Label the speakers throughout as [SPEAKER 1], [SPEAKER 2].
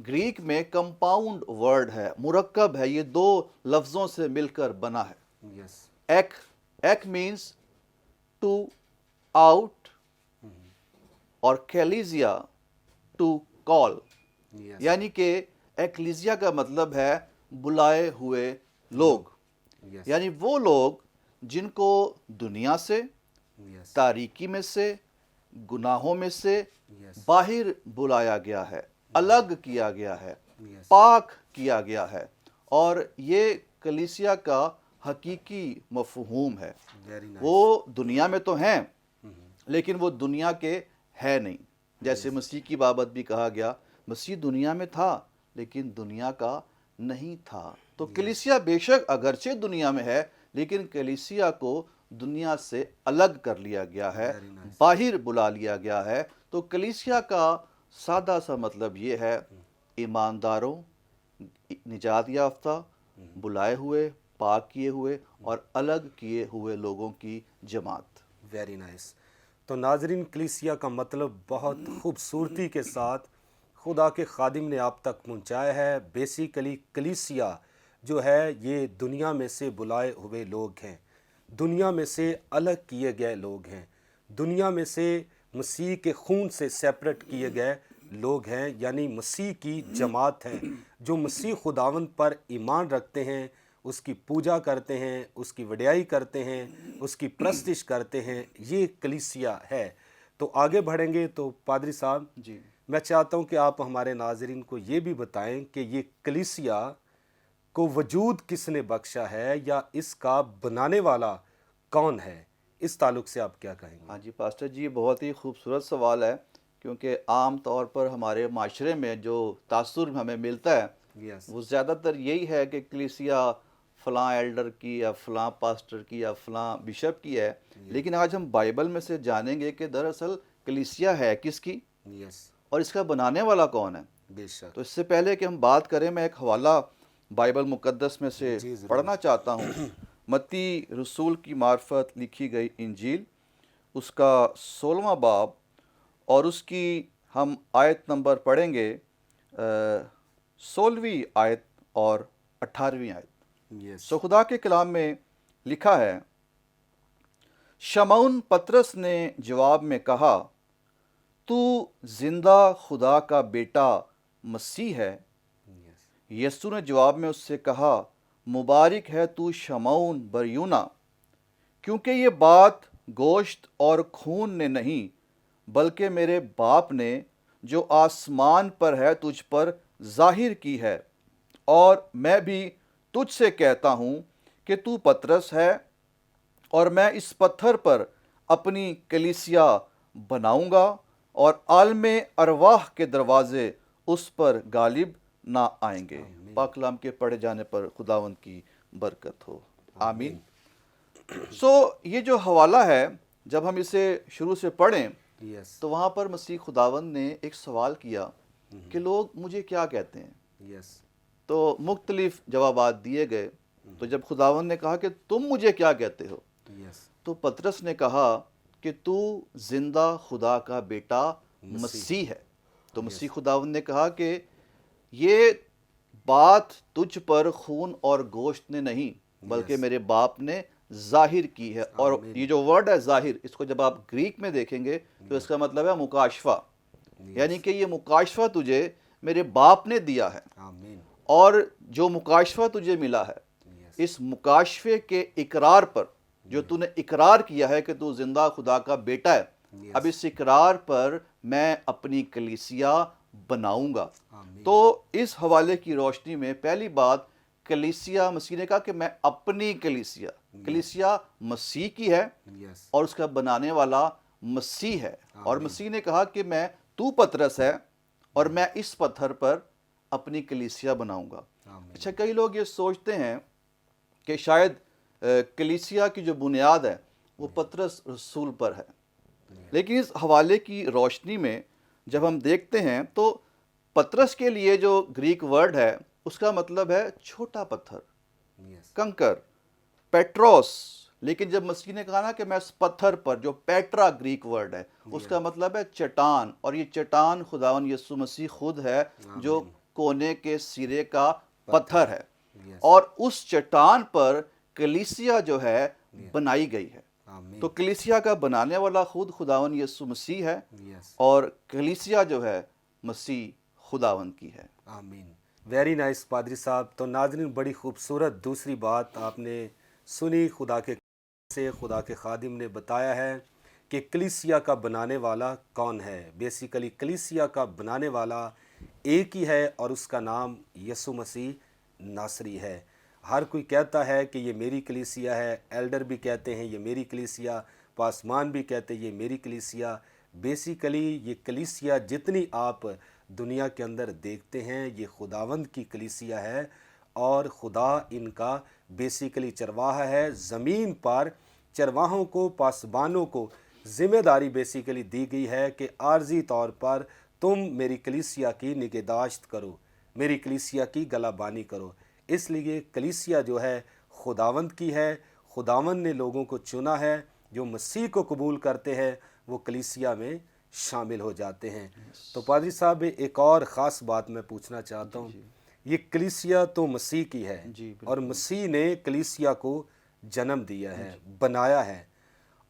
[SPEAKER 1] Greek میں compound word ہے، مرکب ہے، یہ دو لفظوں سے مل کر بنا ہے۔
[SPEAKER 2] یس
[SPEAKER 1] ایک مینس ٹو آؤٹ اور کیلیزیا ٹو کال،
[SPEAKER 2] یس
[SPEAKER 1] یعنی کہ ایکلیزیا کا مطلب ہے بلائے ہوئے لوگ،
[SPEAKER 2] یس
[SPEAKER 1] یعنی وہ لوگ جن کو دنیا سے،
[SPEAKER 2] یس
[SPEAKER 1] تاریکی میں سے، گناہوں میں سے
[SPEAKER 2] یس
[SPEAKER 1] باہر بلایا گیا ہے، الگ کیا گیا ہے،
[SPEAKER 2] یس
[SPEAKER 1] پاک کیا گیا ہے، اور یہ کلیسیا کا حقیقی مفہوم ہے۔
[SPEAKER 2] ویری نائس
[SPEAKER 1] وہ دنیا میں تو ہیں لیکن وہ دنیا کے ہے نہیں، جیسے مسیح کی بابت بھی کہا گیا مسیح دنیا میں تھا لیکن دنیا کا نہیں تھا۔ تو کلیسیا بے شک اگرچہ دنیا میں ہے لیکن کلیسیا کو دنیا سے الگ کر لیا گیا ہے،
[SPEAKER 2] Very nice.
[SPEAKER 1] باہر بلا لیا گیا ہے۔ تو کلیسیا کا سادہ سا مطلب یہ ہے ایمانداروں، نجات یافتہ، بلائے ہوئے، پاک کیے ہوئے اور الگ کیے ہوئے لوگوں کی جماعت۔
[SPEAKER 2] Very nice. تو ناظرین، کلیسیا کا مطلب بہت خوبصورتی کے ساتھ خدا کے خادم نے آپ تک پہنچایا ہے۔ بیسیکلی کلیسیا جو ہے یہ دنیا میں سے بلائے ہوئے لوگ ہیں، دنیا میں سے الگ کیے گئے لوگ ہیں، دنیا میں سے مسیح کے خون سے سیپریٹ کیے گئے لوگ ہیں، یعنی مسیح کی جماعت ہیں جو مسیح خداوند پر ایمان رکھتے ہیں، اس کی پوجا کرتے ہیں، اس کی وڈیائی کرتے ہیں، اس کی پرستش کرتے ہیں۔ یہ کلیسیا ہے۔ تو آگے بڑھیں گے تو پادری صاحب
[SPEAKER 1] جی،
[SPEAKER 2] میں چاہتا ہوں کہ آپ ہمارے ناظرین کو یہ بھی بتائیں کہ یہ کلیسیا کو وجود کس نے بخشا ہے، یا اس کا بنانے والا کون ہے؟ اس تعلق سے آپ کیا کہیں گے؟
[SPEAKER 1] ہاں جی پاسٹر جی، بہت ہی خوبصورت سوال ہے، کیونکہ عام طور پر ہمارے معاشرے میں جو تاثر ہمیں ملتا ہے
[SPEAKER 2] یس
[SPEAKER 1] وہ زیادہ تر یہی ہے کہ کلیسیا فلاں ایلڈر کی یا فلاں پاسٹر کی یا فلاں بشپ کی ہے، لیکن آج ہم بائبل میں سے جانیں گے کہ دراصل کلیسیا ہے کس کی
[SPEAKER 2] یس
[SPEAKER 1] اور اس کا بنانے والا کون ہے۔
[SPEAKER 2] بے شک۔
[SPEAKER 1] تو اس سے پہلے کہ ہم بات کریں، میں ایک حوالہ بائبل مقدس میں سے
[SPEAKER 2] جی ضرور۔
[SPEAKER 1] پڑھنا چاہتا ہوں۔ متی رسول کی معرفت لکھی گئی انجیل، اس کا 16واں باب، اور اس کی ہم آیت نمبر پڑھیں گے 16ویں آیت اور 18ویں آیت۔
[SPEAKER 2] یس
[SPEAKER 1] سو خدا کے کلام میں لکھا ہے، شمعون پطرس نے جواب میں کہا، تو زندہ خدا کا بیٹا مسیح ہے؟
[SPEAKER 2] یس
[SPEAKER 1] یسوع نے جواب میں اس سے کہا، مبارک ہے تو شمعون بریونا، کیونکہ یہ بات گوشت اور خون نے نہیں بلکہ میرے باپ نے جو آسمان پر ہے تجھ پر ظاہر کی ہے۔ اور میں بھی تجھ سے کہتا ہوں کہ تو پطرس ہے، اور میں اس پتھر پر اپنی کلیسیا بناؤں گا، اور عالم ارواح کے دروازے اس پر غالب نہ آئیں گے۔ پاک کلام کے پڑھے جانے پر خداوند کی برکت ہو، آمین۔ سو یہ جو حوالہ ہے، جب ہم اسے شروع سے پڑھیں
[SPEAKER 2] یس
[SPEAKER 1] تو وہاں پر مسیح خداوند نے ایک سوال کیا کہ لوگ مجھے کیا کہتے ہیں؟
[SPEAKER 2] یس
[SPEAKER 1] تو مختلف جوابات دیے گئے۔ تو جب خداوند نے کہا کہ تم مجھے کیا کہتے ہو،
[SPEAKER 2] یس
[SPEAKER 1] تو پطرس نے کہا کہ تو زندہ خدا کا بیٹا مسیح ہے۔ تو مسیح خداوند نے کہا کہ یہ بات تجھ پر خون اور گوشت نے نہیں بلکہ میرے باپ نے ظاہر کی ہے۔ اور یہ جو ورڈ ہے ظاہر، اس کو جب آپ گریک میں دیکھیں گے تو اس کا مطلب ہے مکاشفہ، یعنی کہ یہ مکاشفہ تجھے میرے باپ نے دیا ہے،
[SPEAKER 2] آمین۔
[SPEAKER 1] اور جو مکاشفہ تجھے ملا ہے اس مکاشفے کے اقرار پر، جو تو نے اقرار کیا ہے کہ تو زندہ خدا کا بیٹا ہے، اب اس اقرار پر میں اپنی کلیسیا بناؤں گا۔ تو اس حوالے کی روشنی میں پہلی بات، کلیسیا، مسیح نے کہا کہ میں اپنی کلیسیا مسیح کی ہے
[SPEAKER 2] یس
[SPEAKER 1] اور اس کا بنانے والا مسیح ہے۔ اور مسیح نے کہا کہ تو پطرس ہے اور میں اس پتھر پر اپنی کلیسیا بناؤں گا۔ اچھا، کئی لوگ یہ سوچتے ہیں کہ شاید کلیسیا کی جو بنیاد ہے وہ پطرس رسول پر ہے، لیکن اس حوالے کی روشنی میں جب ہم دیکھتے ہیں تو پطرس کے لیے جو گریک ورڈ ہے اس کا مطلب ہے چھوٹا پتھر،
[SPEAKER 2] یس
[SPEAKER 1] کنکر، پیٹروس۔ لیکن جب مسیح نے کہا نا کہ میں اس پتھر پر، جو پیٹرا گریک ورڈ ہے، اس کا مطلب ہے چٹان، اور یہ چٹان خداوند یسوع مسیح خود ہے جو کونے کے سرے کا پتھر ہے،
[SPEAKER 2] Yes.
[SPEAKER 1] اور اس چٹان پر کلیسیا جو ہے بنائی گئی ہے۔
[SPEAKER 2] آمین۔
[SPEAKER 1] تو کلیسیا کا بنانے والا خود خداوند یسوع مسیح ہے،
[SPEAKER 2] Yes.
[SPEAKER 1] اور کلیسیا جو ہے مسیح خداوند کی ہے۔
[SPEAKER 2] آمین۔ ویری نائس پادری صاحب۔ تو ناظرین، بڑی خوبصورت دوسری بات آپ نے سنی، خدا کے خادم نے بتایا ہے کہ کلیسیا کا بنانے والا کون ہے۔ بیسیکلی کلیسیا کا بنانے والا ایک ہی ہے، اور اس کا نام یسوع مسیح ناصری ہے۔ ہر کوئی کہتا ہے کہ یہ میری کلیسیا ہے، ایلڈر بھی کہتے ہیں یہ میری کلیسیا، پاسمان بھی کہتے ہیں یہ میری کلیسیا۔ بیسیکلی یہ کلیسیا جتنی آپ دنیا کے اندر دیکھتے ہیں، یہ خداوند کی کلیسیا ہے، اور خدا ان کا بیسیکلی چرواہا ہے۔ زمین پر چرواہوں کو، پاسبانوں کو ذمہ داری بیسیکلی دی گئی ہے کہ عارضی طور پر تم میری کلیسیا کی نگہداشت کرو، میری کلیسیا کی گلہ بانی کرو۔ اس لیے کلیسیا جو ہے خداوند کی ہے، خداوند نے لوگوں کو چنا ہے، جو مسیح کو قبول کرتے ہیں وہ کلیسیا میں شامل ہو جاتے ہیں۔ تو پادری صاحب، ایک اور خاص بات میں پوچھنا چاہتا ہوں، یہ کلیسیا تو مسیح کی ہے،
[SPEAKER 1] جی
[SPEAKER 2] اور مسیح نے کلیسیا کو جنم دیا ہے، بنایا ہے،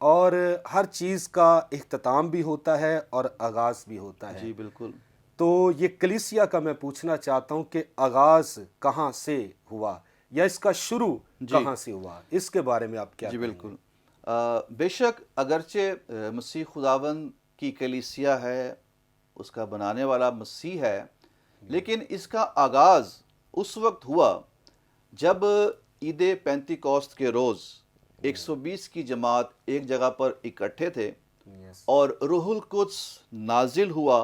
[SPEAKER 2] اور ہر چیز کا اختتام بھی ہوتا ہے اور آغاز بھی ہوتا ہے۔
[SPEAKER 1] جی بالکل۔
[SPEAKER 2] تو یہ کلیسیا کا میں پوچھنا چاہتا ہوں کہ آغاز کہاں سے ہوا، یا اس کا شروع کہاں سے ہوا، اس کے بارے میں آپ کیا
[SPEAKER 1] جی
[SPEAKER 2] کہیں گے؟
[SPEAKER 1] بالکل۔ بے شک اگرچہ مسیح خداوند کی کلیسیا ہے، اس کا بنانے والا مسیح ہے، لیکن اس کا آغاز اس وقت ہوا جب عید پینتیکوست کے روز 120 کی جماعت ایک جگہ پر اکٹھے تھے،
[SPEAKER 2] Yes.
[SPEAKER 1] اور روح القدس نازل ہوا،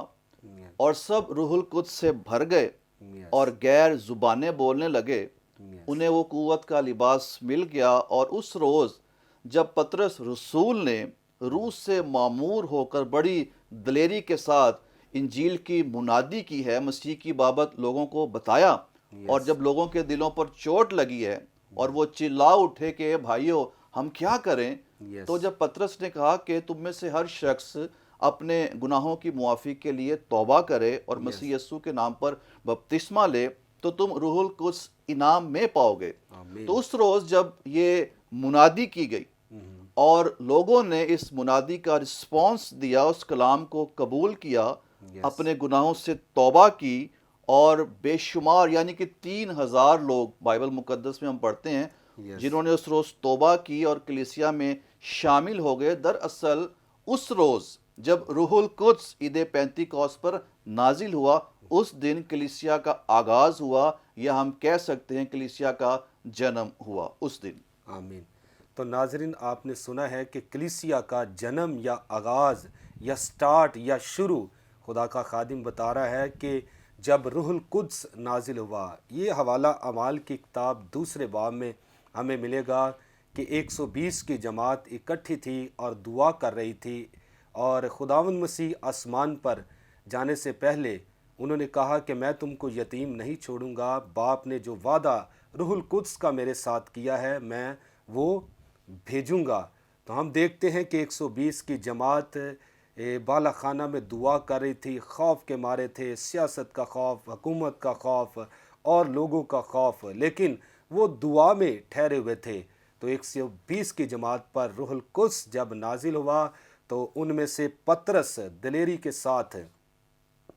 [SPEAKER 2] Yes.
[SPEAKER 1] اور سب روح القدس سے بھر گئے،
[SPEAKER 2] Yes.
[SPEAKER 1] اور غیر زبانیں بولنے لگے۔
[SPEAKER 2] Yes.
[SPEAKER 1] انہیں وہ قوت کا لباس مل گیا، اور اس روز جب پطرس رسول نے روح سے معمور ہو کر بڑی دلیری کے ساتھ انجیل کی منادی کی ہے، مسیح کی بابت لوگوں کو بتایا، اور جب لوگوں کے دلوں پر چوٹ لگی ہے اور وہ چلا اٹھے کہ اے بھائیو ہم کیا کریں،
[SPEAKER 2] Yes.
[SPEAKER 1] تو جب پطرس نے کہا کہ تم میں سے ہر شخص اپنے گناہوں کی معافی کے لیے توبہ کرے اور مسیح یسوع کے نام پر بپتسمہ لے، تو تم روح القدس انعام میں پاؤ گے۔
[SPEAKER 2] آمین۔
[SPEAKER 1] تو اس روز جب یہ منادی کی گئی اور لوگوں نے اس منادی کا رسپانس دیا، اس کلام کو قبول کیا، اپنے گناہوں سے توبہ کی، اور بے شمار یعنی کہ 3000 لوگ بائبل مقدس میں ہم پڑھتے ہیں جنہوں نے اس روز توبہ کی اور کلیسیا میں شامل ہو گئے۔ دراصل اس روز جب روح القدس عید پینتیکوست پر نازل ہوا، اس دن کلیسیا کا آغاز ہوا، یا ہم کہہ سکتے ہیں کلیسیا کا جنم ہوا اس دن۔
[SPEAKER 2] آمین۔ تو ناظرین، آپ نے سنا ہے کہ کلیسیا کا جنم یا آغاز یا سٹارٹ یا شروع خدا کا خادم بتا رہا ہے کہ جب روح القدس نازل ہوا۔ یہ حوالہ اعمال کی کتاب دوسرے باب میں ہمیں ملے گا کہ 120 کی جماعت اکٹھی تھی اور دعا کر رہی تھی، اور خداوند مسیح آسمان پر جانے سے پہلے انہوں نے کہا کہ میں تم کو یتیم نہیں چھوڑوں گا، باپ نے جو وعدہ روح القدس کا میرے ساتھ کیا ہے میں وہ بھیجوں گا۔ تو ہم دیکھتے ہیں کہ 120 کی جماعت بالا خانہ میں دعا کر رہی تھی، خوف کے مارے تھے، سیاست کا خوف، حکومت کا خوف اور لوگوں کا خوف، لیکن وہ دعا میں ٹھہرے ہوئے تھے۔ تو 120 کی جماعت پر روح القدس جب نازل ہوا تو ان میں سے پطرس دلیری کے ساتھ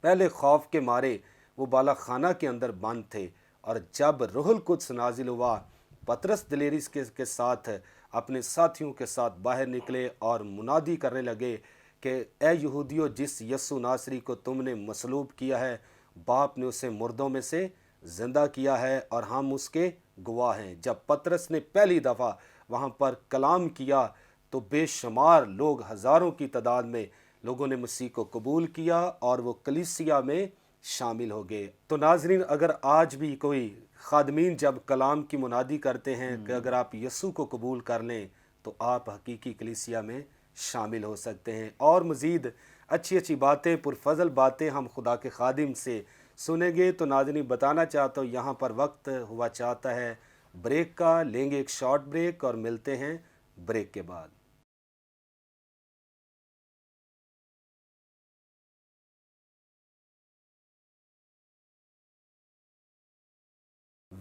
[SPEAKER 2] پہلے خوف کے مارے وہ بالا خانہ کے اندر بند تھے، اور جب روح القدس نازل ہوا پطرس دلیری کے ساتھ اپنے ساتھیوں کے ساتھ باہر نکلے اور منادی کرنے لگے کہ اے یہودیو، جس یسوع ناصری کو تم نے مصلوب کیا ہے، باپ نے اسے مردوں میں سے زندہ کیا ہے، اور ہم اس کے گواہ ہیں۔ جب پطرس نے پہلی دفعہ وہاں پر کلام کیا تو بے شمار لوگ، ہزاروں کی تعداد میں لوگوں نے مسیح کو قبول کیا اور وہ کلیسیا میں شامل ہو گئے۔ تو ناظرین، اگر آج بھی کوئی خادمین جب کلام کی منادی کرتے ہیں کہ اگر آپ یسوع کو قبول کر لیں تو آپ حقیقی کلیسیا میں شامل ہو سکتے ہیں، اور مزید اچھی اچھی باتیں، پرفضل باتیں ہم خدا کے خادم سے سنیں گے۔ تو ناظرین، بتانا چاہتا ہوں یہاں پر وقت ہوا چاہتا ہے بریک کا، لیں گے ایک شارٹ بریک اور ملتے ہیں بریک کے بعد۔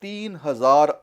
[SPEAKER 1] 3000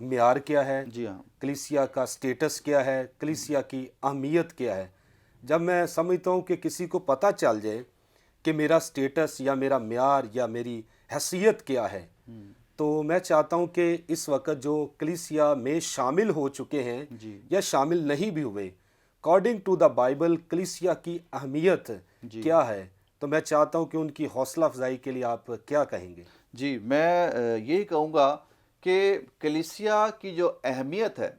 [SPEAKER 2] معیار کیا ہے،
[SPEAKER 1] جی ہاں
[SPEAKER 2] کلیسیا کا سٹیٹس کیا ہے، کلیسیا کی اہمیت کیا ہے۔ جب میں سمجھتا ہوں کہ کسی کو پتہ چل جائے کہ میرا سٹیٹس یا میرا معیار یا میری حیثیت کیا ہے، تو میں چاہتا ہوں کہ اس وقت جو کلیسیا میں شامل ہو چکے ہیں
[SPEAKER 1] جی
[SPEAKER 2] یا شامل نہیں بھی ہوئے، اکارڈنگ ٹو دا بائبل کلیسیا کی اہمیت
[SPEAKER 1] جی
[SPEAKER 2] کیا ہے، تو میں چاہتا ہوں کہ ان کی حوصلہ افزائی کے لیے آپ کیا کہیں گے؟
[SPEAKER 1] جی میں یہی کہوں گا کہ کلیسیا کی جو اہمیت ہے،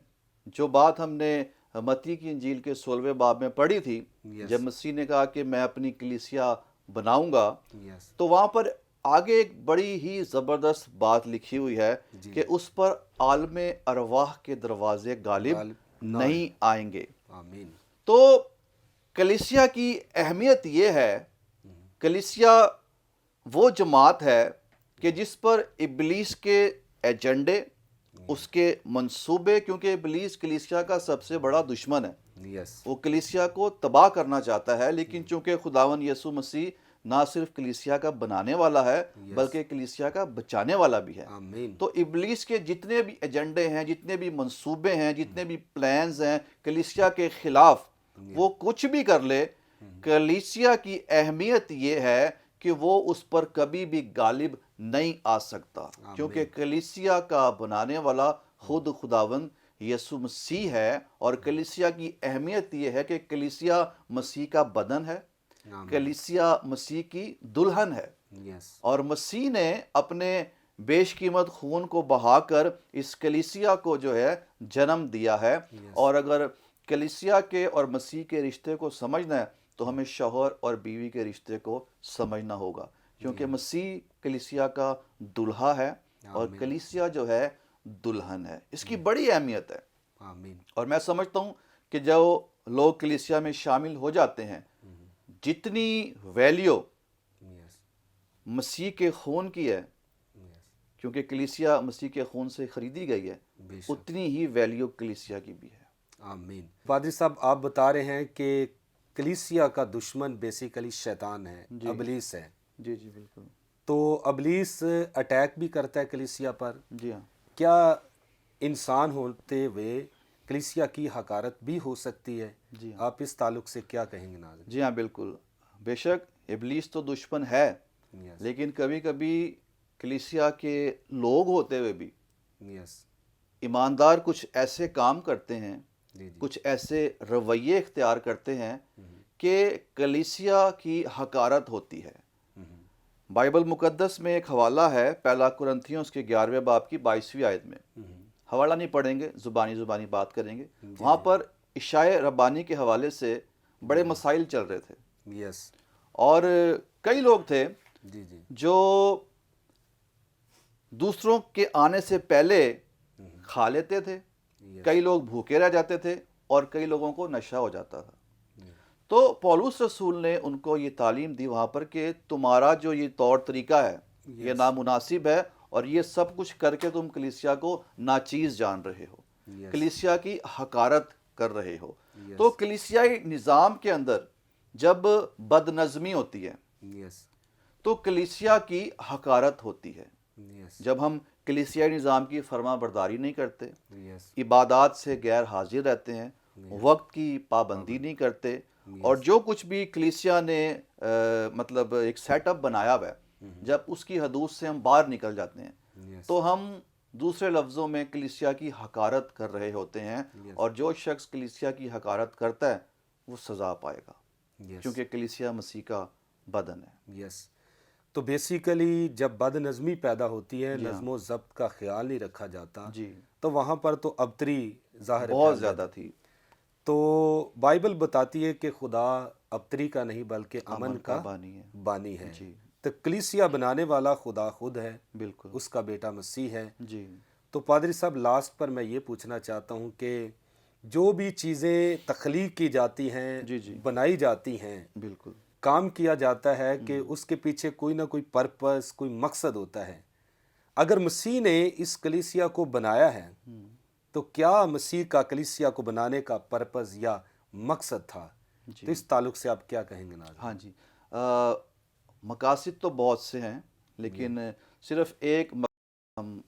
[SPEAKER 1] جو بات ہم نے متی کی انجیل کے 16ویں باب میں پڑھی تھی،
[SPEAKER 2] یس
[SPEAKER 1] جب مسیح نے کہا کہ میں اپنی کلیسیا بناؤں گا،
[SPEAKER 2] یس
[SPEAKER 1] تو وہاں پر آگے ایک بڑی ہی زبردست بات لکھی ہوئی ہے
[SPEAKER 2] جی
[SPEAKER 1] کہ اس پر عالم ارواح کے دروازے غالب
[SPEAKER 2] غالب نہ ہے۔
[SPEAKER 1] نہیں آئیں گے۔
[SPEAKER 2] آمین۔
[SPEAKER 1] تو کلیسیا کی اہمیت یہ ہے، کلیسیا وہ جماعت ہے کہ جس پر ابلیس کے ایجنڈے، اس کے منصوبے، کیونکہ ابلیس کلیسیا کا سب سے بڑا دشمن ہے،
[SPEAKER 2] یس
[SPEAKER 1] وہ کلیسیا کو تباہ کرنا چاہتا ہے، لیکن چونکہ خداوند یسوع مسیح نہ صرف کلیسیا کا بنانے والا ہے بلکہ کلیسیا کا بچانے والا بھی ہے،
[SPEAKER 2] آمین۔
[SPEAKER 1] تو ابلیس کے جتنے بھی ایجنڈے ہیں، جتنے بھی منصوبے ہیں، جتنے بھی پلانز ہیں کلیسیا کے خلاف، وہ کچھ بھی کر لے، کلیسیا کی اہمیت یہ ہے کہ وہ اس پر کبھی بھی غالب نہیں آ سکتا، کیونکہ کلیسیا کا بنانے والا خود خداوند یسوع مسیح ہے، اور کلیسیا کی اہمیت یہ ہے کہ کلیسیا مسیح کا بدن ہے،
[SPEAKER 2] آمین۔
[SPEAKER 1] کلیسیا مسیح کی دلہن ہے،
[SPEAKER 2] یس
[SPEAKER 1] اور مسیح نے اپنے بیش قیمت خون کو بہا کر اس کلیسیا کو جو ہے جنم دیا ہے، اور اگر کلیسیا کے اور مسیح کے رشتے کو سمجھنا ہے تو ہمیں شوہر اور بیوی کے رشتے کو سمجھنا ہوگا، کیونکہ مسیح کلیسیا کا دلہا ہے اور کلیسیا جو ہے دلہن ہے۔ اس کی بڑی اہمیت ہے،
[SPEAKER 2] آمین۔
[SPEAKER 1] اور میں سمجھتا ہوں کہ جو لوگ کلیسیا میں شامل ہو جاتے ہیں، جتنی ویلیو
[SPEAKER 2] یس
[SPEAKER 1] مسیح کے خون کی ہے،
[SPEAKER 2] یس
[SPEAKER 1] کیونکہ کلیسیا مسیح کے خون سے خریدی گئی ہے،
[SPEAKER 2] بے شک۔
[SPEAKER 1] اتنی ہی ویلیو کلیسیا کی بھی ہے۔
[SPEAKER 2] آمین۔ پادری صاحب، آپ بتا رہے ہیں کہ کلیسیا کا دشمن بیسیکلی شیطان ہے،
[SPEAKER 1] جی
[SPEAKER 2] ابلیس ہے،
[SPEAKER 1] جی جی بالکل،
[SPEAKER 2] تو ابلیس اٹیک بھی کرتا ہے کلیسیا پر۔
[SPEAKER 1] جی ہاں
[SPEAKER 2] کیا انسان ہوتے ہوئے کلیسیا کی حقارت بھی ہو سکتی ہے؟
[SPEAKER 1] جی ہاں
[SPEAKER 2] آپ اس تعلق سے کیا کہیں گے ناظرین؟
[SPEAKER 1] جی ہاں بالکل، بے شک ابلیس تو دشمن ہے،
[SPEAKER 2] یس
[SPEAKER 1] لیکن کبھی کبھی کلیسیا کے لوگ ہوتے ہوئے بھی
[SPEAKER 2] یس
[SPEAKER 1] ایماندار کچھ ایسے کام کرتے ہیں،
[SPEAKER 2] جی جی
[SPEAKER 1] کچھ ایسے رویے اختیار کرتے ہیں کہ کلیسیا کی حقارت ہوتی ہے۔ بائبل مقدس میں ایک حوالہ ہے، پہلا کرنتھیوں اس کے 11ویں باب کی 22ویں آیت میں، حوالہ نہیں پڑھیں گے، زبانی بات کریں گے، وہاں پر اشعیا ربانی کے حوالے سے بڑے مسائل چل رہے تھے،
[SPEAKER 2] یس
[SPEAKER 1] اور کئی لوگ تھے
[SPEAKER 2] جی جی
[SPEAKER 1] جو دوسروں کے آنے سے پہلے کھا لیتے تھے، کئی لوگ بھوکے رہ جاتے تھے، اور کئی لوگوں کو نشہ ہو جاتا تھا۔ تو پولس رسول نے ان کو یہ تعلیم دی وہاں پر کہ تمہارا جو یہ طور طریقہ ہے یہ نامناسب ہے، اور یہ سب کچھ کر کے تم کلیسیا کو ناچیز جان رہے ہو، کلیسیا کی حقارت کر رہے ہو۔ تو کلیسیائی نظام کے اندر جب بد نظمی ہوتی ہے
[SPEAKER 2] یس
[SPEAKER 1] تو کلیسیا کی حقارت ہوتی ہے،
[SPEAKER 2] یس
[SPEAKER 1] جب ہم کلیسیائی نظام کی فرما برداری نہیں کرتے،
[SPEAKER 2] یس
[SPEAKER 1] عبادات سے غیر حاضر رہتے ہیں، وقت کی پابندی نہیں کرتے، اور جو کچھ بھی کلیسیا نے مطلب ایک سیٹ اپ بنایا ہوا ہے، جب اس کی حدود سے ہم باہر نکل جاتے ہیں تو ہم دوسرے لفظوں میں کلیسیا کی حقارت کر رہے ہوتے ہیں، اور جو شخص کلیسیا کی حقارت کرتا ہے وہ سزا پائے گا، کیونکہ کلیسیا مسیح کا بدن ہے۔
[SPEAKER 2] یس تو بیسیکلی جب بد نظمی پیدا ہوتی ہے، نظم و ضبط کا خیال نہیں رکھا جاتا،
[SPEAKER 1] جی
[SPEAKER 2] تو وہاں پر تو ابتری ظاہر
[SPEAKER 1] بہت زیادہ تھی۔
[SPEAKER 2] تو بائبل بتاتی ہے کہ خدا ابتری کا نہیں بلکہ امن کا
[SPEAKER 1] بانی ہے،
[SPEAKER 2] بانی ہے،
[SPEAKER 1] جی
[SPEAKER 2] تو کلیسیا بنانے والا خدا خود ہے،
[SPEAKER 1] بالکل،
[SPEAKER 2] اس کا بیٹا مسیح ہے۔
[SPEAKER 1] جی
[SPEAKER 2] تو پادری صاحب، لاسٹ پر میں یہ پوچھنا چاہتا ہوں کہ جو بھی چیزیں تخلیق کی جاتی ہیں،
[SPEAKER 1] جی جی
[SPEAKER 2] بنائی جاتی ہیں،
[SPEAKER 1] بالکل،
[SPEAKER 2] کام کیا جاتا ہے کہ اس کے پیچھے کوئی نہ کوئی پرپس، کوئی مقصد ہوتا ہے۔ اگر مسیح نے اس کلیسیا کو بنایا ہے تو کیا مسیح کا کلیسیا کو بنانے کا پرپس یا مقصد تھا؟ تو اس تعلق سے آپ کیا کہیں گے ناظرین؟
[SPEAKER 1] ہاں جی، مقاصد تو بہت سے ہیں، لیکن صرف ایک مقصد ہم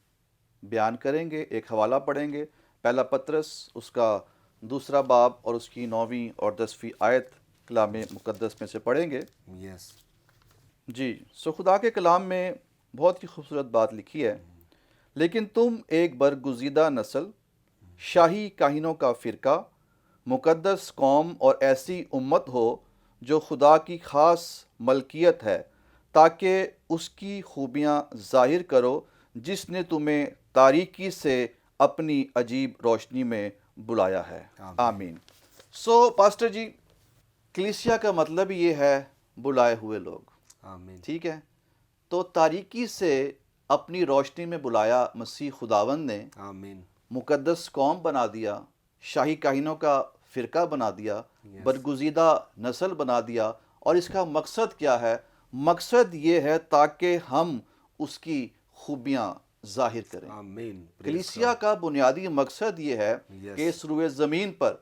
[SPEAKER 1] بیان کریں گے. ایک حوالہ پڑھیں گے, پہلا پطرس اس کا 2 باب اور اس کی 9ویں اور 10ویں آیت کلام مقدس میں سے پڑھیں گے.
[SPEAKER 2] یس.
[SPEAKER 1] جی, خدا کے کلام میں بہت ہی خوبصورت بات لکھی ہے. لیکن تم ایک برگزیدہ نسل, شاہی کاہنوں کا فرقہ, مقدس قوم اور ایسی امت ہو جو خدا کی خاص ملکیت ہے, تاکہ اس کی خوبیاں ظاہر کرو جس نے تمہیں تاریکی سے اپنی عجیب روشنی میں بلایا ہے. آمین. پاسٹر جی, کلیسیا کا مطلب یہ ہے بلائے ہوئے لوگ.
[SPEAKER 2] آمین.
[SPEAKER 1] ٹھیک ہے, تو تاریکی سے اپنی روشنی میں بلایا مسیح خداوند نے,
[SPEAKER 2] آمین.
[SPEAKER 1] مقدس قوم بنا دیا, شاہی کاہنوں کا فرقہ بنا دیا, برگزیدہ نسل بنا دیا. اور اس کا مقصد کیا ہے؟ مقصد یہ ہے تاکہ ہم اس کی خوبیاں ظاہر کریں.
[SPEAKER 2] آمین.
[SPEAKER 1] کلیسیا کا بنیادی مقصد یہ ہے کہ اس روئے زمین پر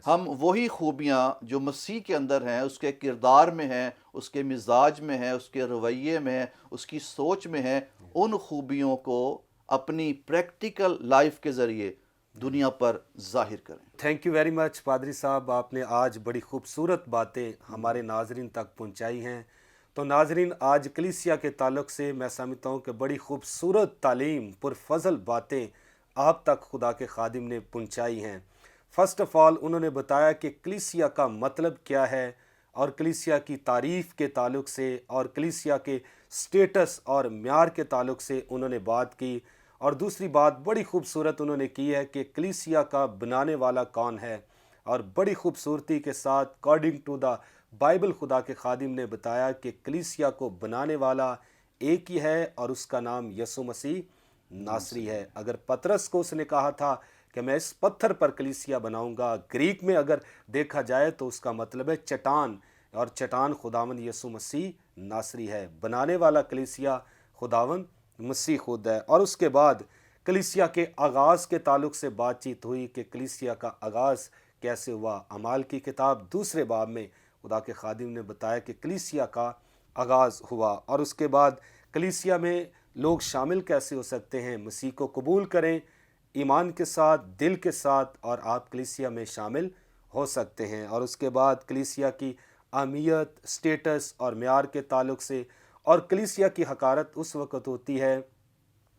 [SPEAKER 1] ہم وہی خوبیاں جو مسیح کے اندر ہیں, اس کے کردار میں ہیں, اس کے مزاج میں ہیں, اس کے رویے میں ہیں, اس کی سوچ میں ہیں, ان خوبیوں کو اپنی پریکٹیکل لائف کے ذریعے دنیا پر ظاہر کریں.
[SPEAKER 2] تھینک یو ویری مچ پادری صاحب, آپ نے آج بڑی خوبصورت باتیں ہمارے ناظرین تک پہنچائی ہیں. تو ناظرین, آج کلیسیا کے تعلق سے میں سمجھتا ہوں کہ بڑی خوبصورت تعلیم, پرفضل باتیں آپ تک خدا کے خادم نے پہنچائی ہیں. فرسٹ آف آل انہوں نے بتایا کہ کلیسیا کا مطلب کیا ہے, اور کلیسیا کی تعریف کے تعلق سے اور کلیسیا کے سٹیٹس اور معیار کے تعلق سے انہوں نے بات کی. اور دوسری بات بڑی خوبصورت انہوں نے کی ہے کہ کلیسیا کا بنانے والا کون ہے, اور بڑی خوبصورتی کے ساتھ اکارڈنگ ٹو دا بائبل خدا کے خادم نے بتایا کہ کلیسیا کو بنانے والا ایک ہی ہے, اور اس کا نام یسوع مسیح ناصری ہے. اگر پطرس کو اس نے کہا تھا کہ میں اس پتھر پر کلیسیا بناؤں گا, گریک میں اگر دیکھا جائے تو اس کا مطلب ہے چٹان, اور چٹان خداوند یسوع مسیح ناصری ہے. بنانے والا کلیسیا خداوند مسیح خود ہے. اور اس کے بعد کلیسیا کے آغاز کے تعلق سے بات چیت ہوئی کہ کلیسیا کا آغاز کیسے ہوا. اعمال کی کتاب 2 باب میں خدا کے خادم نے بتایا کہ کلیسیا کا آغاز ہوا. اور اس کے بعد کلیسیا میں لوگ شامل کیسے ہو سکتے ہیں, مسیح کو قبول کریں ایمان کے ساتھ, دل کے ساتھ, اور آپ کلیسیا میں شامل ہو سکتے ہیں. اور اس کے بعد کلیسیا کی اہمیت, سٹیٹس اور معیار کے تعلق سے, اور کلیسیا کی حقارت اس وقت ہوتی ہے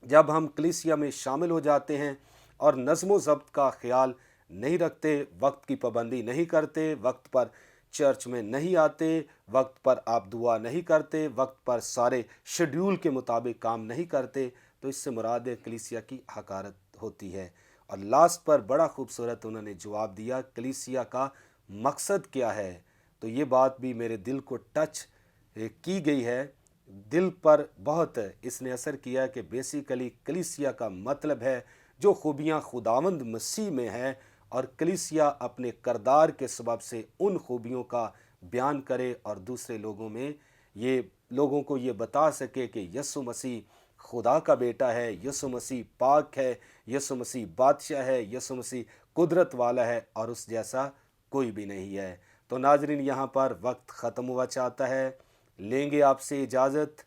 [SPEAKER 2] جب ہم کلیسیا میں شامل ہو جاتے ہیں اور نظم و ضبط کا خیال نہیں رکھتے, وقت کی پابندی نہیں کرتے, وقت پر چرچ میں نہیں آتے, وقت پر آپ دعا نہیں کرتے, وقت پر سارے شیڈیول کے مطابق کام نہیں کرتے, تو اس سے مراد کلیسیا کی حقارت ہوتی ہے. اور لاسٹ پر بڑا خوبصورت انہوں نے جواب دیا کلیسیا کا مقصد کیا ہے. تو یہ بات بھی میرے دل کو ٹچ کی گئی ہے, دل پر بہت اس نے اثر کیا کہ بیسیکلی کلیسیا کا مطلب ہے جو خوبیاں خداوند مسیح میں ہیں, اور کلیسیا اپنے کردار کے سبب سے ان خوبیوں کا بیان کرے اور دوسرے لوگوں کو یہ بتا سکے کہ یسوع مسیح خدا کا بیٹا ہے, یسوع مسیح پاک ہے, یسوع مسیح بادشاہ ہے, یسوع مسیح قدرت والا ہے, اور اس جیسا کوئی بھی نہیں ہے. تو ناظرین, یہاں پر وقت ختم ہوا چاہتا ہے, لیں گے آپ سے اجازت,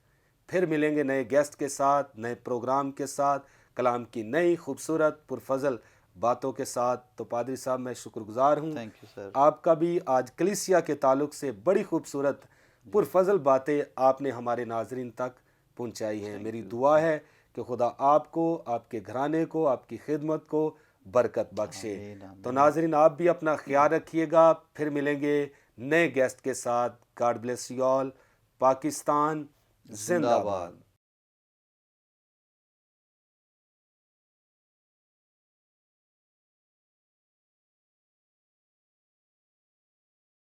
[SPEAKER 2] پھر ملیں گے نئے گیسٹ کے ساتھ, نئے پروگرام کے ساتھ, کلام کی نئی خوبصورت پرفضل باتوں کے ساتھ. تو پادری صاحب میں شکر گزار ہوں
[SPEAKER 1] تھینک یو سر.
[SPEAKER 2] آپ کا بھی, آج کلیسیا کے تعلق سے بڑی خوبصورت پرفضل باتیں آپ نے ہمارے ناظرین تک پہنچائی ہیں. میری دعا ہے کہ خدا آپ کو, آپ کے گھرانے کو, آپ کی خدمت کو برکت بخشے. تو ناظرین, آپ بھی اپنا خیال رکھیے گا, پھر ملیں گے نئے گیسٹ کے ساتھ. God bless you all. Pakistan زندہ باد.